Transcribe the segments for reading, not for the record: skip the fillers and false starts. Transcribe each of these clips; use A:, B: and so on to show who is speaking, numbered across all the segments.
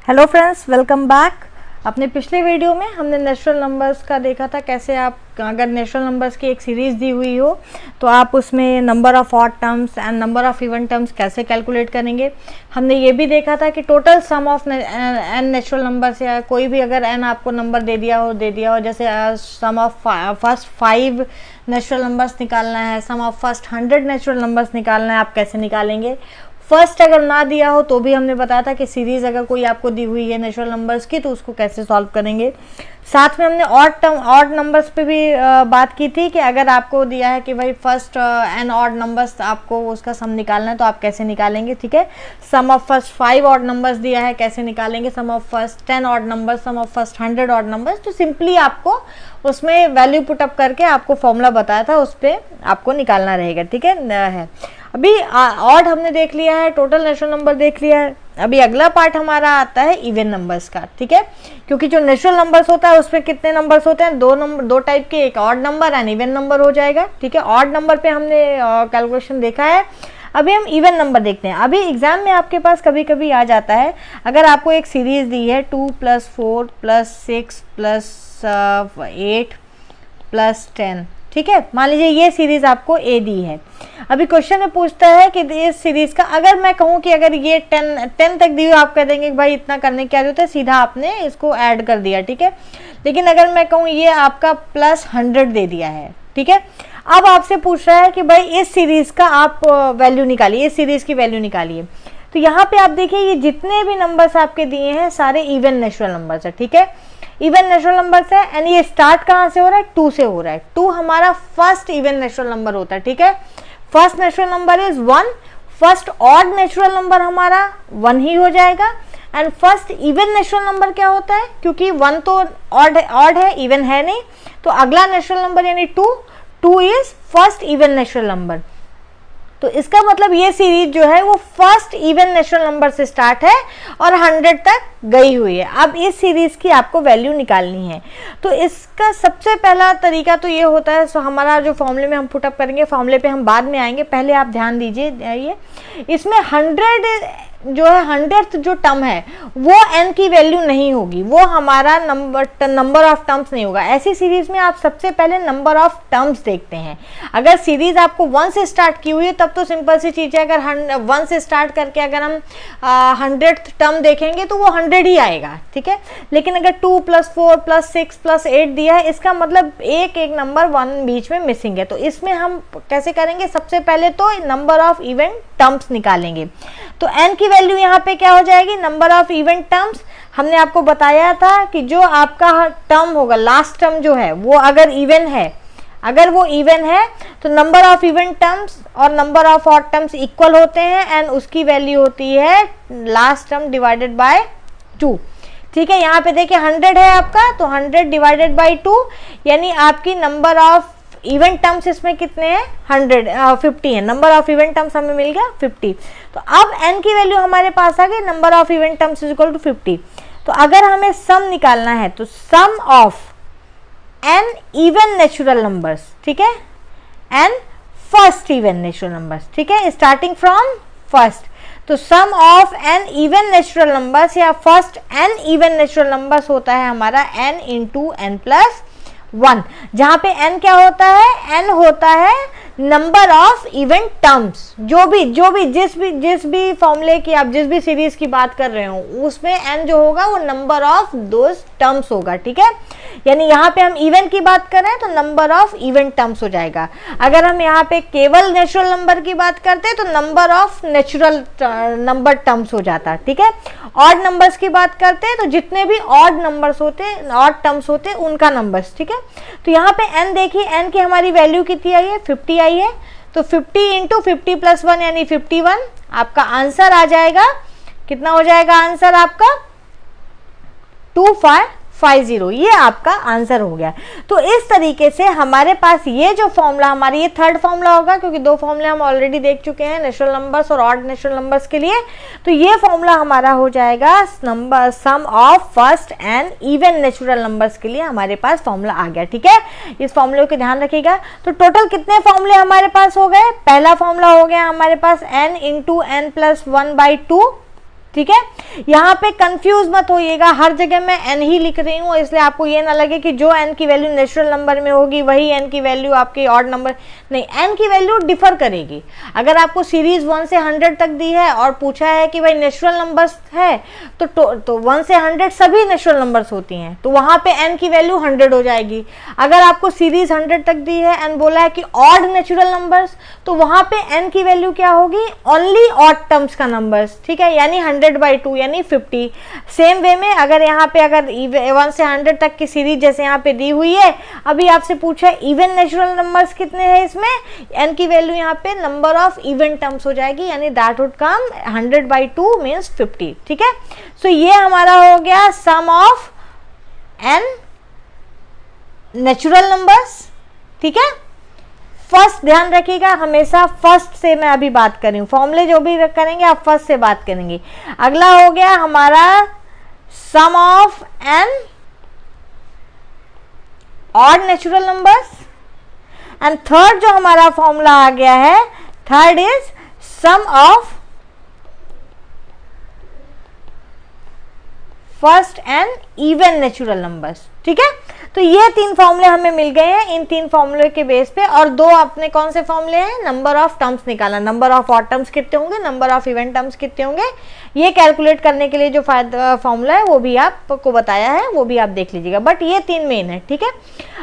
A: Hello friends, welcome back. अपने पिछले video में हमने नेचुरल नंबर्स का देखा था कैसे आप अगर नेचुरल नंबर्स की एक सीरीज़ दी हुई हो तो आप उसमें number of odd terms and number of even terms कैसे कैलकुलेट करेंगे। हमने ये भी देखा था कि total sum of n natural numbers या कोई भी अगर एन आपको नंबर दे दिया हो जैसे सम ऑफ फर्स्ट 5 नेचुरल नंबर्स निकालना है, sum of first 100 natural numbers निकालना है, आप कैसे निकालेंगे। फर्स्ट अगर ना दिया हो तो भी हमने बताया था कि सीरीज अगर कोई आपको दी हुई है नेचुरल नंबर्स की तो उसको कैसे सॉल्व करेंगे। साथ में हमने ऑड नंबर्स पे भी बात की थी कि अगर आपको दिया है कि भाई फर्स्ट एन ऑड नंबर्स आपको उसका सम निकालना है तो आप कैसे निकालेंगे। ठीक है, sum of first 5 odd numbers दिया है कैसे निकालेंगे, sum of first 10 odd numbers, sum of first 100 odd numbers. तो सिंपली आपको उसमें वैल्यू पुटअप करके आपको फॉर्मूला बताया था, उस पर आपको निकालना रहेगा। ठीक है, अभी ऑड हमने देख लिया है, टोटल नेचुरल नंबर देख लिया है। अभी अगला पार्ट हमारा आता है इवन नंबर्स का। ठीक है, क्योंकि जो नेचुरल नंबर्स होता है उसमें कितने नंबर्स होते हैं, दो टाइप के, एक odd number and even number हो जाएगा। ठीक है, ऑड नंबर पे हमने कैलकुलेशन देखा है। अभी हम इवन नंबर देखते हैं। अभी एग्जाम में आपके पास कभी कभी आ जाता है, अगर आपको एक सीरीज दी है 2 + 4 + 6 + 8 + 10, ठीक है, मान लीजिए ये सीरीज आपको ए दी है। अभी क्वेश्चन में पूछता है कि इस सीरीज का अगर मैं कहूँ कि अगर ये 10 तक दी हो, आप कह देंगे कि भाई इतना करने की क्या जरूरत है, सीधा आपने इसको ऐड कर दिया। ठीक है, लेकिन अगर मैं कहूँ ये आपका +100 दे दिया है, ठीक है, अब आपसे पूछ रहा है कि भाई इस सीरीज का आप वैल्यू निकालिए, इस सीरीज की वैल्यू निकालिए। तो यहाँ पे आप देखिए ये जितने भी नंबर्स आपके दिए हैं सारे इवन नेचुरल नंबर्स है। ठीक है, इवन नेचुरल नंबर्स है एंड ये स्टार्ट कहाँ से हो रहा है, 2 से हो रहा है। 2 हमारा फर्स्ट इवन नेचुरल नंबर होता है। ठीक है, first natural number is 1, first odd natural number हमारा 1 ही हो जाएगा। And first even natural number क्या होता है, क्योंकि 1 तो ऑड है, इवन है नहीं, तो अगला नेचुरल नंबर यानी 2 is first even natural number. तो इसका मतलब ये सीरीज जो है वो फर्स्ट इवन नेचुरल नंबर से स्टार्ट है और 100 तक गई हुई है। अब इस सीरीज की आपको वैल्यू निकालनी है। तो इसका सबसे पहला तरीका तो ये होता है, सो हमारा जो फॉर्मूले में हम पुटअप करेंगे, फॉर्मूले पे हम बाद में आएंगे, पहले आप ध्यान दीजिए ये इसमें 100 जो है 100th जो टर्म है वो n की वैल्यू नहीं होगी, वो हमारा नंबर ऑफ टर्म्स नहीं होगा। ऐसी सीरीज में आप सबसे पहले नंबर ऑफ टर्म्स देखते हैं। अगर सीरीज आपको 1 से स्टार्ट की हुई है तब तो सिंपल सी चीज है, अगर 1 से स्टार्ट करके अगर हम 100th टर्म देखेंगे तो वो 100 ही आएगा। ठीक है, लेकिन अगर 2 + 4 + 6 + 8 दिया है, इसका मतलब एक नंबर 1 बीच में मिसिंग है। तो इसमें हम कैसे करेंगे, सबसे पहले तो नंबर ऑफ इवन टर्म्स निकालेंगे। तो n की वैल्यू यहाँ पे क्या हो जाएगी, नंबर ऑफ इवन टर्म्स। हमने आपको बताया था कि जो आपका टर्म होगा, लास्ट टर्म जो है वो अगर इवन है, अगर वो इवन है तो नंबर ऑफ इवन टर्म्स और number of odd terms equal होते हैं एंड उसकी वैल्यू होती है लास्ट टर्म डिवाइडेड बाय 2। ठीक है, यहाँ पे देखिए 100 है आपका, तो 100 डिवाइडेड बाय 2 यानी आपकी नंबर ऑफ इवन टर्म्स इसमें कितने हैं, 50 है। नंबर ऑफ इवन टर्म्स हमें मिल गया 50। तो अब n की वैल्यू हमारे पास आ गई, number of even terms equal to 50। तो अगर हमें सम निकालना है तो sum of n even natural numbers, ठीक है, n first even natural numbers, ठीक है, स्टार्टिंग फ्रॉम फर्स्ट। तो sum of n even natural numbers या first n even natural numbers होता है हमारा n × n + 1, जहां पे n क्या होता है, n होता है नंबर ऑफ इवन टर्म्स। जो भी जिस भी फॉर्मूले की आप जिस भी सीरीज की बात कर रहे हो उसमें n जो होगा वो नंबर ऑफ दोज टर्म्स होगा। ठीक है, यानी यहाँ पे हम इवन की बात कर रहे हैं तो नंबर ऑफ इवन टर्म्स हो जाएगा। अगर हम यहाँ पे केवल नेचुरल नंबर की बात करते हैं तो number of natural number terms हो जाता। ठीक है, ऑड नंबर्स की बात करते हैं तो जितने भी ऑड नंबर्स होते, ऑड टर्म्स होते उनका नंबर्स। ठीक है, तो यहाँ पे n देखिए, n की हमारी वैल्यू कितनी आई है, 50 आई है। तो 50 × 50 + 1 यानी 51 आपका आंसर आ जाएगा। कितना हो जाएगा आंसर आपका, 2550, ये आपका आंसर हो गया। तो इस तरीके से हमारे पास ये जो फॉर्मूला हमारी, ये थर्ड फॉर्मूला होगा क्योंकि 2 फॉर्मूले हम ऑलरेडी देख चुके हैं नेचुरल नंबर्स और ऑड नेचुरल नंबर्स के लिए। तो ये फॉर्मूला हमारा हो जाएगा number sum of first and even natural numbers के लिए हमारे पास फॉर्मूला आ गया। ठीक है, इस फॉर्मूले को ध्यान रखिएगा। तो टोटल कितने फॉर्मूले हमारे पास हो गए, पहला फॉर्मूला हो गया हमारे पास n × n + 1/2, ठीक है। यहाँ पे कंफ्यूज मत होइएगा, हर जगह मैं n ही लिख रही हूँ, इसलिए आपको ये ना लगे कि जो n की वैल्यू नेचुरल नंबर में होगी वही n की वैल्यू आपकी ऑड नंबर, नहीं, n की वैल्यू डिफर करेगी। अगर आपको सीरीज 1 से 100 तक दी है और पूछा है कि भाई नेचुरल नंबर्स है तो 1 से 100 सभी नेचुरल नंबर्स होती हैं, तो वहाँ पे n की वैल्यू 100 हो जाएगी। अगर आपको सीरीज 100 तक दी है एंड बोला है कि ऑड नेचुरल नंबर्स, तो वहाँ पे n की वैल्यू क्या होगी, ओनली ऑड टर्म्स का नंबर्स, ठीक है, यानी 100/2 यानी 50। सेम वे में अगर यहाँ पे अगर 1 से 100 तक की सीरीज जैसे यहाँ पे दी हुई है, अभी आपसे पूछा है इवन नेचुरल नंबर्स कितने हैं, इसमें n की वैल्यू यहाँ पे नंबर ऑफ इवन टर्म्स हो जाएगी, यानी दैट वुड कम 100/2 मीन्स 50, ठीक है। सो ये हमारा हो गया सम ऑफ n नेचुरल नंबर्स, ठीक है। फर्स्ट ध्यान रखिएगा, हमेशा फर्स्ट से मैं अभी बात कर रही हूँ, फॉर्मूले जो भी करेंगे आप फर्स्ट से बात करेंगे। अगला हो गया हमारा sum of n odd natural numbers, and third जो हमारा फॉर्मूला आ गया है, third is sum of first and even natural numbers, ठीक है। तो ये 3 फॉर्मूले हमें मिल गए हैं, इन 3 फॉर्मूले के बेस पे, और 2 अपने कौन से फॉर्मूले हैं, नंबर ऑफ टर्म्स निकालना, नंबर ऑफ ऑड टर्म्स कितने होंगे, नंबर ऑफ इवन टर्म्स कितने होंगे, ये कैलकुलेट करने के लिए जो फॉर्मूला है वो भी आपको बताया है, वो भी आप देख लीजिएगा, बट ये 3 मेन है, ठीक है।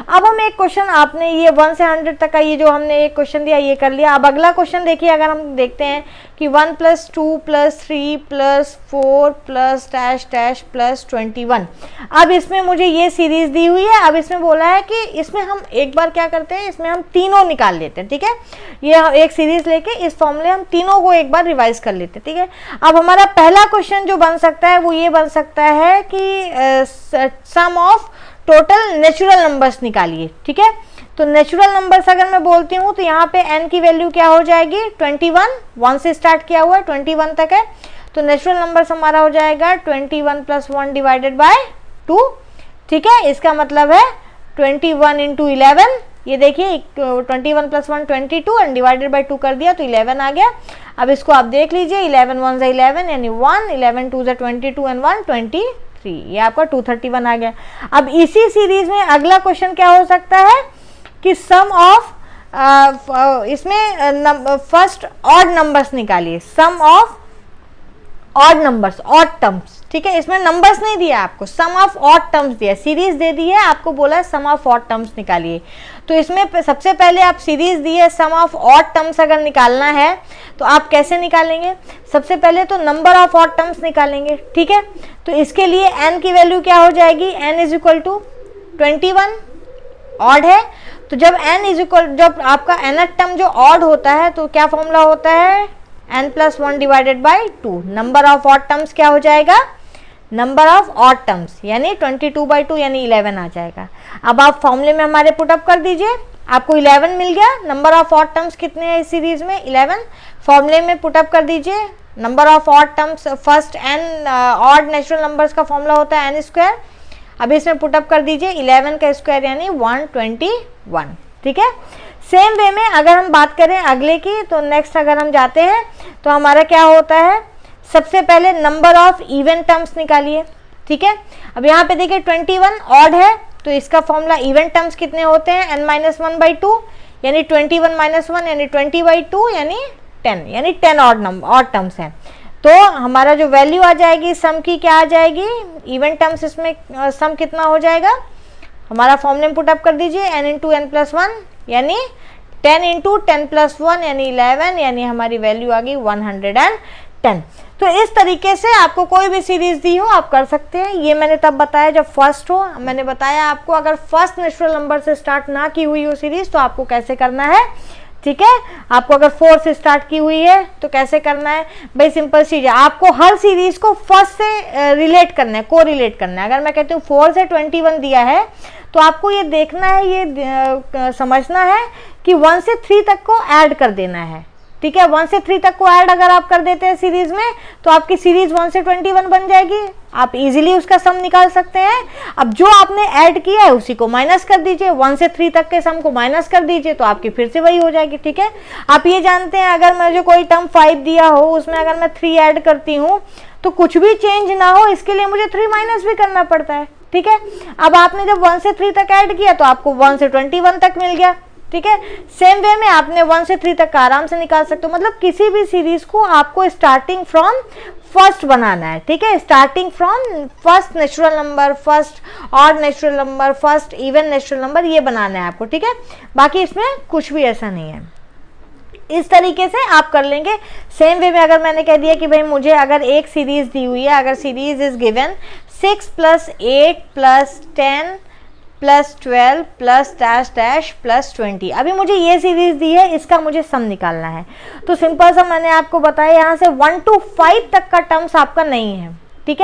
A: अब हम एक क्वेश्चन, आपने ये 1 से 100 तक का ये जो हमने एक क्वेश्चन दिया ये कर लिया। अब अगला क्वेश्चन देखिए, अगर हम देखते हैं कि 1 + 2 + 3 + 4 + डैश डैश + 21, अब इसमें मुझे ये सीरीज दी हुई है। अब इसमें बोला है कि इसमें हम एक बार क्या करते हैं, इसमें हम तीनों निकाल लेते हैं, ठीक है। ये एक सीरीज लेके इस फॉर्मूले हम तीनों को एक बार रिवाइज कर लेते हैं, ठीक है। अब हमारा पहला क्वेश्चन जो बन सकता है वो ये बन सकता है कि sum of total natural numbers निकालिए, ठीक है। तो नेचुरल नंबर्स अगर मैं बोलती हूँ तो यहाँ पे n की वैल्यू क्या हो जाएगी, 21, 1 से स्टार्ट किया हुआ है, 21 तक है, तो नेचुरल नंबर्स हमारा हो जाएगा 21 + 1 / 2, ठीक है। इसका मतलब है 21 × 11, ये देखिए 21 + 1 22 एंड डिवाइडेड बाय 2 कर दिया तो 11 आ गया। अब इसको आप देख लीजिए, 11 1 × 11 यानी 1, 11 2 × 22 एंड 1 23, ये आपका 231 आ गया। अब इसी सीरीज में अगला क्वेश्चन क्या हो सकता है कि सम ऑफ इसमें फर्स्ट ऑड नंबर्स निकालिए, sum of odd numbers, odd terms, ठीक है। इसमें नंबर्स नहीं दिया आपको, सम ऑफ ऑड टर्म्स दिया, सीरीज दे दी है, आपको बोला है सम ऑफ ऑड टर्म्स निकालिए। तो इसमें सबसे पहले आप सीरीज दी है, सम ऑफ ऑड टर्म्स अगर निकालना है तो आप कैसे निकालेंगे, सबसे पहले तो नंबर ऑफ ऑड टर्म्स निकालेंगे, ठीक है। तो इसके लिए n की वैल्यू क्या हो जाएगी, n = 21, ऑड है, तो जब जब आपका nth टर्म जो ऑड होता है तो क्या फॉर्मूला होता है, n + 1 / 2, number of odd terms क्या हो जाएगा, नंबर ऑफ ऑड टर्म्स यानी 22/2 यानी 11 आ जाएगा। अब आप फॉर्मूले में हमारे पुटअप कर दीजिए, आपको 11 मिल गया। नंबर ऑफ ऑड टर्म्स कितने हैं इस सीरीज में, 11, फॉर्मूले में पुटअप कर दीजिए। Number of odd terms, first n odd natural numbers का फॉर्मूला होता है n², अब इसमें पुटअप कर दीजिए 11 का स्क्वायर यानी 121, ठीक है। सेम वे में अगर हम बात करें अगले की, तो नेक्स्ट अगर हम जाते हैं तो हमारा क्या होता है, सबसे पहले नंबर ऑफ इवन टर्म्स निकालिए, ठीक है। अब यहाँ पे देखिए 21 ऑड है, तो इसका फॉर्मूला इवन टर्म्स कितने होते हैं, n-1/2 यानी 21 - 1 यानी 20/2 यानी 10, यानी 10 ऑड टर्म्स हैं। तो हमारा जो वैल्यू आ जाएगी सम की, क्या आ जाएगी, इवन टर्म्स, इसमें सम कितना हो जाएगा, हमारा फॉर्मूले में पुटअप कर दीजिए, n × n + 1 यानी 10 × 10 + 1 यानी 11, यानी हमारी वैल्यू आ गई 110। तो इस तरीके से आपको कोई भी सीरीज दी हो आप कर सकते हैं। ये मैंने तब बताया जब फर्स्ट हो, मैंने बताया आपको अगर फर्स्ट नेचुरल नंबर से स्टार्ट ना की हुई हो सीरीज तो आपको कैसे करना है, ठीक है। आपको अगर 4 से स्टार्ट की हुई है तो कैसे करना है, भाई सिंपल चीज है, आपको हर सीरीज को फर्स्ट से रिलेट करना है, को रिलेट करना है। अगर मैं कहती हूँ 4 से 21 दिया है तो आपको ये देखना है, ये समझना है कि 1 से 3 तक को ऐड कर देना है, ठीक है। 1 से 3 तक को ऐड अगर आप कर देते हैं सीरीज में तो आपकी सीरीज 1 से 21 बन जाएगी, आप इजीली उसका सम निकाल सकते हैं। अब जो आपने ऐड किया है उसी को माइनस कर दीजिए, 1 से 3 तक के सम को माइनस कर दीजिए तो आपकी फिर से वही हो जाएगी, ठीक है। आप ये जानते हैं अगर मुझे कोई टर्म 5 दिया हो उसमें अगर मैं 3 ऐड करती हूँ तो कुछ भी चेंज ना हो इसके लिए मुझे 3 माइनस भी करना पड़ता है, ठीक है। अब आपने जब 1 से 3 तक ऐड किया तो आपको 1 से 21 तक मिल गया, ठीक है। सेम वे में आपने 1 से 3 तक का आराम से निकाल सकते हो। मतलब किसी भी सीरीज को आपको स्टार्टिंग फ्रॉम फर्स्ट बनाना है, ठीक है, starting from first natural number, first odd natural number, first even natural number, ये बनाना है आपको, ठीक है। बाकी इसमें कुछ भी ऐसा नहीं है। इस तरीके से आप कर लेंगे। सेम वे में अगर मैंने कह दिया कि भाई मुझे अगर एक सीरीज दी हुई है, अगर series is given 6 + 8 + 10 + 12 + dash dash + 20, अभी मुझे ये सीरीज दी है, इसका मुझे सम निकालना है। तो सिंपल सा मैंने आपको बताया, यहाँ से 1 to 5 तक का टर्म्स आपका नहीं है, ठीक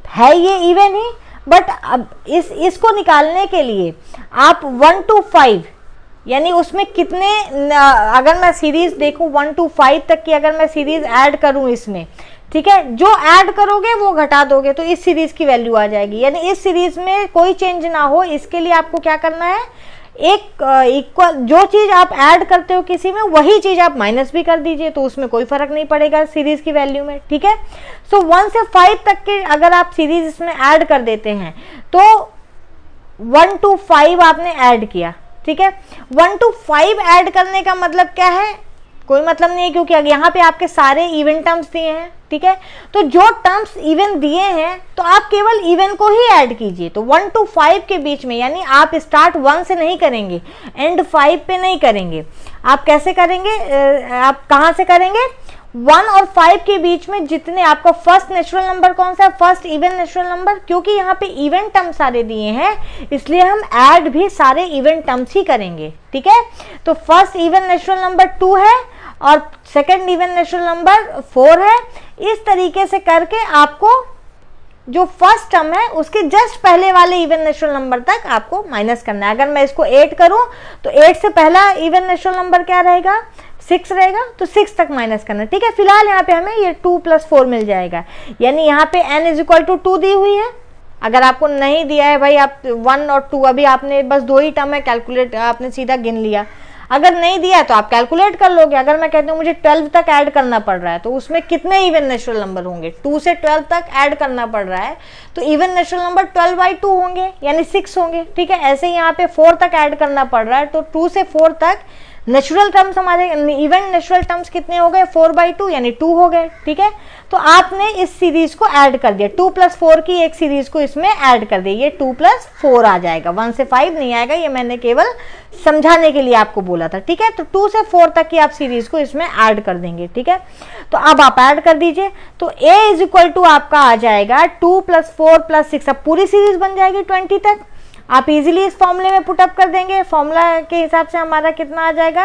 A: है ये इवन ही, बट अब इसको निकालने के लिए आप 1 to 5 यानी उसमें कितने, अगर मैं सीरीज देखूं 1 to 5 तक की अगर मैं सीरीज ऐड करूं इसमें, ठीक है, जो ऐड करोगे वो घटा दोगे तो इस सीरीज की वैल्यू आ जाएगी। यानी इस सीरीज में कोई चेंज ना हो, इसके लिए आपको क्या करना है, एक इक्वल जो चीज आप ऐड करते हो किसी में वही चीज आप माइनस भी कर दीजिए, तो उसमें कोई फर्क नहीं पड़ेगा सीरीज की वैल्यू में, ठीक है। सो 1 से 5 तक के अगर आप सीरीज इसमें ऐड कर देते हैं तो 1 to 5 आपने ऐड किया, ठीक है। 1 to 5 ऐड करने का मतलब क्या है, कोई मतलब नहीं है, क्योंकि यहाँ पे आपके सारे इवन टर्म्स दिए हैं, ठीक है। तो जो टर्म्स इवन दिए हैं तो आप केवल इवन को ही ऐड कीजिए। तो 1 to 5 के बीच में, यानी आप स्टार्ट 1 से नहीं करेंगे, एंड 5 पे नहीं करेंगे, आप कैसे करेंगे, आप कहाँ से करेंगे, 1 और 5 के बीच में जितने आपका फर्स्ट नेचुरल नंबर कौन सा है, फर्स्ट इवन नेचुरल नंबर, क्योंकि यहाँ पे इवन टर्म सारे दिए हैं इसलिए हम ऐड भी सारे इवन टर्म्स ही करेंगे, ठीक है। तो फर्स्ट इवन नेचुरल नंबर 2 है और सेकंड इवन नेचुरल नंबर 4 है। इस तरीके से करके आपको जो फर्स्ट टर्म है उसके जस्ट पहले वाले इवन नेचुरल नंबर तक आपको माइनस करना है। अगर मैं इसको 8 करूं तो 8 से पहला इवन नेचुरल नंबर क्या रहेगा, 6 रहेगा, तो 6 तक माइनस करना है, ठीक है। फिलहाल यहाँ पे हमें ये 2 + 4 मिल जाएगा, यानी यहाँ पे n = 2 दी हुई है। अगर आपको नहीं दिया है भाई, आप 1 और 2 अभी आपने बस 2 ही टर्म है, कैलकुलेट आपने सीधा गिन लिया। अगर नहीं दिया तो आप कैलकुलेट कर लोगे। अगर मैं कहती हूँ मुझे 12 तक ऐड करना पड़ रहा है तो उसमें कितने इवन नेचुरल नंबर होंगे, 2 से 12 तक ऐड करना पड़ रहा है तो इवन नेचुरल नंबर 12/2 होंगे, यानी 6 होंगे, ठीक है। ऐसे ही यहाँ पे 4 तक ऐड करना पड़ रहा है तो 2 से 4 तक नेचुरल टर्म्स हमारे, इवन नेचुरल टर्म्स कितने हो गए, 4/2 यानी 2 हो गए, ठीक है। तो आपने इस सीरीज को ऐड कर दिया, 2 + 4 की एक सीरीज को इसमें ऐड कर दिया, ये 2 + 4 आ जाएगा, 1 से 5 नहीं आएगा, ये मैंने केवल समझाने के लिए आपको बोला था, ठीक है। तो 2 से 4 तक की आप सीरीज को इसमें ऐड कर देंगे, ठीक है। तो अब आप ऐड कर दीजिए, तो a = आपका आ जाएगा 2 + 4 + 6, अब पूरी सीरीज बन जाएगी 20 तक। आप इजीली इस फॉर्मूले में पुटअप कर देंगे, फॉर्मूला के हिसाब से हमारा कितना आ जाएगा,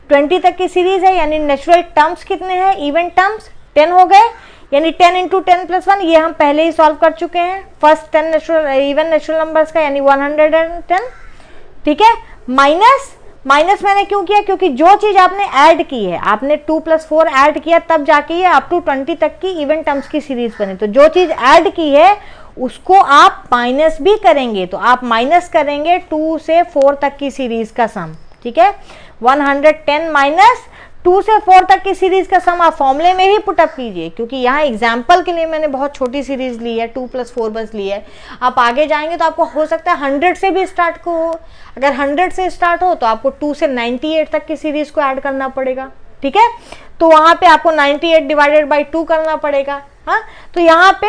A: 20 तक की सीरीज है, यानी नेचुरल टर्म्स कितने हैं, इवन टर्म्स 10 हो गए, यानी 10 × 10 + 1, ये हम पहले ही सॉल्व कर चुके हैं first 10 natural even natural numbers का, यानी 110, ठीक है। माइनस मैंने क्यों किया, क्योंकि जो चीज आपने ऐड की है, आपने 2 + 4 ऐड किया तब जाके ये अप टू 20 तक की इवन टर्म्स की सीरीज बनी। तो जो चीज ऐड की है उसको आप माइनस भी करेंगे, तो आप माइनस करेंगे 2 से 4 तक की सीरीज का सम, ठीक है। 110 माइनस 2 से 4 तक की सीरीज का सम आप फॉर्मूले में ही पुटअप कीजिए, क्योंकि यहाँ एग्जाम्पल के लिए मैंने बहुत छोटी सीरीज ली है, 2 + 4 बस ली है। आप आगे जाएंगे तो आपको हो सकता है 100 से भी स्टार्ट को हो, अगर 100 से स्टार्ट हो तो आपको 2 से 98 तक की सीरीज को ऐड करना पड़ेगा, ठीक है। तो वहां पे आपको 98 / 2 करना पड़ेगा, हाँ। तो यहाँ पे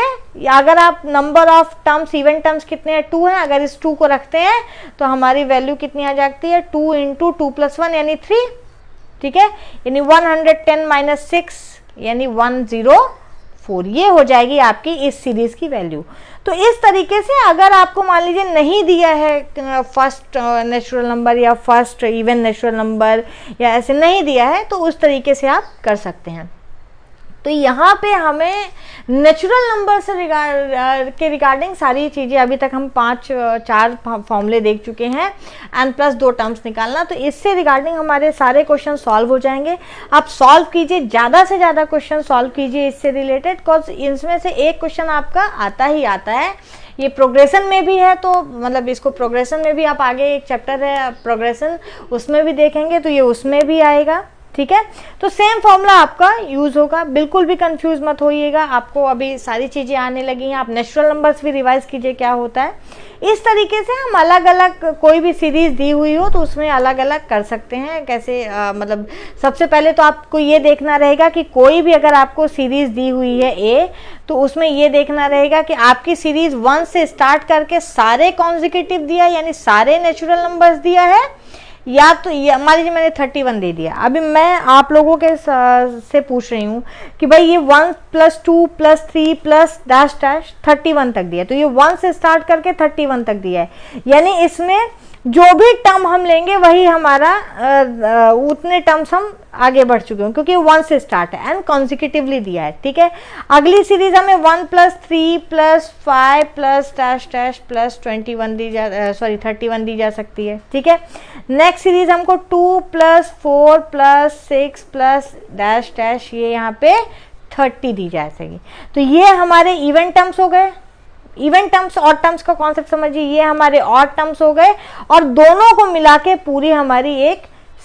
A: अगर आप number of terms, even terms कितने हैं, 2 हैं, अगर इस 2 को रखते हैं तो हमारी वैल्यू कितनी आ जाती है, 2 × 2 + 1 यानी 3, ठीक है। यानी 110 - 6 यानी 104, ये हो जाएगी आपकी इस सीरीज की वैल्यू। तो इस तरीके से अगर आपको मान लीजिए नहीं दिया है फर्स्ट नेचुरल नंबर या फर्स्ट इवन नेचुरल नंबर, या ऐसे नहीं दिया है, तो उस तरीके से आप कर सकते हैं। तो यहाँ पे हमें नेचुरल नंबर से रिगार्डिंग सारी चीज़ें, अभी तक हम 4 फॉर्मूले देख चुके हैं, n+2 टर्म्स निकालना, तो इससे रिगार्डिंग हमारे सारे क्वेश्चन सॉल्व हो जाएंगे। आप सॉल्व कीजिए, ज़्यादा से ज़्यादा क्वेश्चन सॉल्व कीजिए इससे रिलेटेड, बिकॉज इसमें से एक क्वेश्चन आपका आता ही आता है। ये प्रोग्रेशन में भी है, तो मतलब इसको प्रोग्रेशन में भी आप आगे एक चैप्टर है प्रोग्रेशन, उसमें भी देखेंगे तो ये उसमें भी आएगा, ठीक है। तो सेम फॉर्मूला आपका यूज होगा, बिल्कुल भी कंफ्यूज मत होइएगा। आपको अभी सारी चीजें आने लगी हैं, आप नेचुरल नंबर्स भी रिवाइज कीजिए क्या होता है। इस तरीके से हम अलग अलग कोई भी सीरीज दी हुई हो तो उसमें अलग अलग कर सकते हैं कैसे। मतलब सबसे पहले तो आपको ये देखना रहेगा कि कोई भी अगर आपको सीरीज दी हुई है ए, तो उसमें ये देखना रहेगा कि आपकी सीरीज 1 से स्टार्ट करके सारे कॉन्जिक्यूटिव दिया यानी सारे नेचुरल नंबर्स दिया है, या तो मान लीजिए मैंने 31 दे दिया। अभी मैं आप लोगों के से पूछ रही हूँ कि भाई ये 1 + 2 + 3 + डैश डैश 31 तक दिया, तो ये 1 से स्टार्ट करके 31 तक दिया है, यानी इसमें जो भी टर्म हम लेंगे वही हमारा उतने टर्म्स हम आगे बढ़ चुके हैं क्योंकि 1 से स्टार्ट है एंड कॉन्जिक्यूटिवली दिया है। ठीक है, अगली सीरीज हमें 1 + 3 + 5 + डैश डैश + 21 दी जा 31 दी जा सकती है। ठीक है, नेक्स्ट सीरीज हमको 2 + 4 + 6 + डैश डैश ये यहाँ पे 30 दी जा सकेगी। तो ये हमारे इवन टर्म्स हो गए। इवन टर्म्स और टर्म्स का कॉन्सेप्ट समझिए, ये हमारे और टर्म्स हो गए और दोनों को मिला के पूरी हमारी एक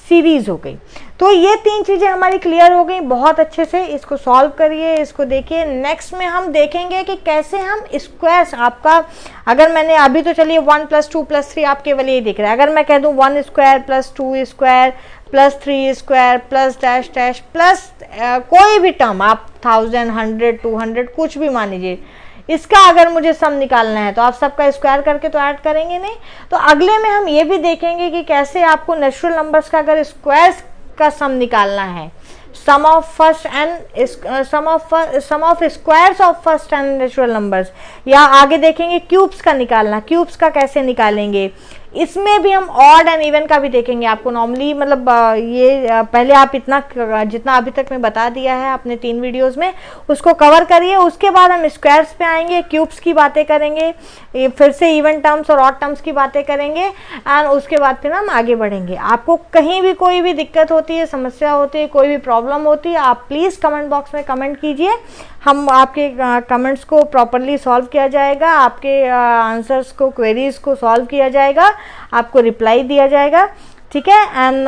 A: सीरीज हो गई। तो ये 3 चीजें हमारी क्लियर हो गई बहुत अच्छे से। इसको सॉल्व करिए, इसको देखिए। नेक्स्ट में हम देखेंगे कि कैसे हम स्क्वायर्स आपका, अगर मैंने अभी तो चलिए 1 + 2 + 3 आप केवल ये दिख रहा है, अगर मैं कह दूं 1 square + 2 square + 3 square + dash dash plus कोई भी टर्म आप 1000 100 200 कुछ भी मान लीजिए, इसका अगर मुझे सम निकालना है तो आप सबका स्क्वायर करके तो ऐड करेंगे नहीं। तो अगले में हम ये भी देखेंगे कि कैसे आपको नेचुरल नंबर्स का अगर स्क्वायर्स का सम निकालना है, sum of squares of first n natural numbers, या आगे देखेंगे क्यूब्स का निकालना, क्यूब्स का कैसे निकालेंगे। इसमें भी हम ऑड एंड इवन का भी देखेंगे। आपको नॉर्मली मतलब ये पहले आप इतना जितना अभी तक मैं बता दिया है अपने 3 वीडियोस में उसको कवर करिए, उसके बाद हम स्क्वायर्स पे आएंगे, क्यूब्स की बातें करेंगे, फिर से इवन टर्म्स और ऑड टर्म्स की बातें करेंगे एंड उसके बाद फिर हम आगे बढ़ेंगे। आपको कहीं भी कोई भी दिक्कत होती है, समस्या होती है, कोई भी प्रॉब्लम होती है, आप प्लीज़ कमेंट बॉक्स में कमेंट कीजिए। हम आपके कमेंट्स को प्रॉपरली सॉल्व किया जाएगा, आपके आंसर्स को, क्वेरीज को सॉल्व किया जाएगा, आपको रिप्लाई दिया जाएगा। ठीक है, एंड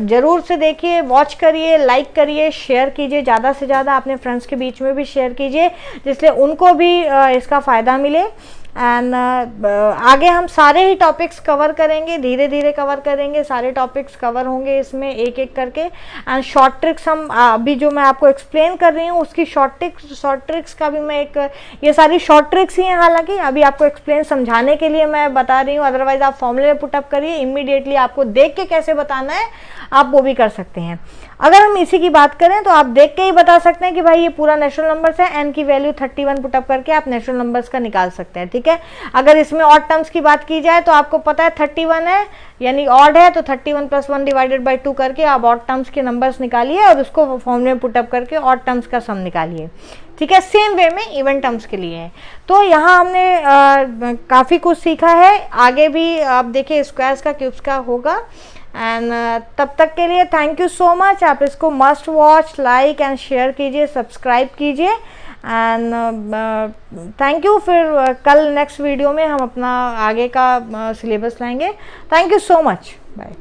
A: जरूर से देखिए, वॉच करिए, लाइक करिए, शेयर कीजिए, ज़्यादा से ज़्यादा अपने फ्रेंड्स के बीच में भी शेयर कीजिए जिससे उनको भी इसका फ़ायदा मिले। एंड आगे हम सारे ही टॉपिक्स कवर करेंगे, धीरे धीरे कवर करेंगे, सारे टॉपिक्स कवर होंगे इसमें एक एक करके। एंड शॉर्ट ट्रिक्स हम अभी जो मैं आपको एक्सप्लेन कर रही हूँ उसकी शॉर्ट ट्रिक्स का भी मैं एक, ये सारी शॉर्ट ट्रिक्स ही हैं, हालांकि अभी आपको एक्सप्लेन समझाने के लिए मैं बता रही हूँ, अदरवाइज आप फॉर्मूले में पुटअप करिए, इमीडिएटली आपको देख के कैसे बताना है आप वो भी कर सकते हैं। अगर हम इसी की बात करें तो आप देख के ही बता सकते हैं कि भाई ये पूरा नेचुरल नंबर्स है, एन की वैल्यू 31 पुटअप करके आप नेचुरल नंबर्स का निकाल सकते हैं। ठीक है, अगर इसमें ऑड टर्म्स की बात की जाए तो आपको पता है 31 है यानी ऑड है, तो 31 + 1 / 2 करके आप ऑड टर्म्स के नंबर्स निकालिए और उसको फॉर्मूले में पुटअप करके ऑड टर्म्स का सम निकालिए। ठीक है, सेम वे में इवन टर्म्स के लिए है। तो यहाँ हमने काफ़ी कुछ सीखा है, आगे भी आप देखिए स्क्वायर्स का, क्यूब्स का होगा। एंड तब तक के लिए थैंक यू सो मच। आप इसको must watch, like and share कीजिए, सब्सक्राइब कीजिए एंड थैंक यू। फिर कल नेक्स्ट वीडियो में हम अपना आगे का सिलेबस लाएंगे। Thank you so much, bye.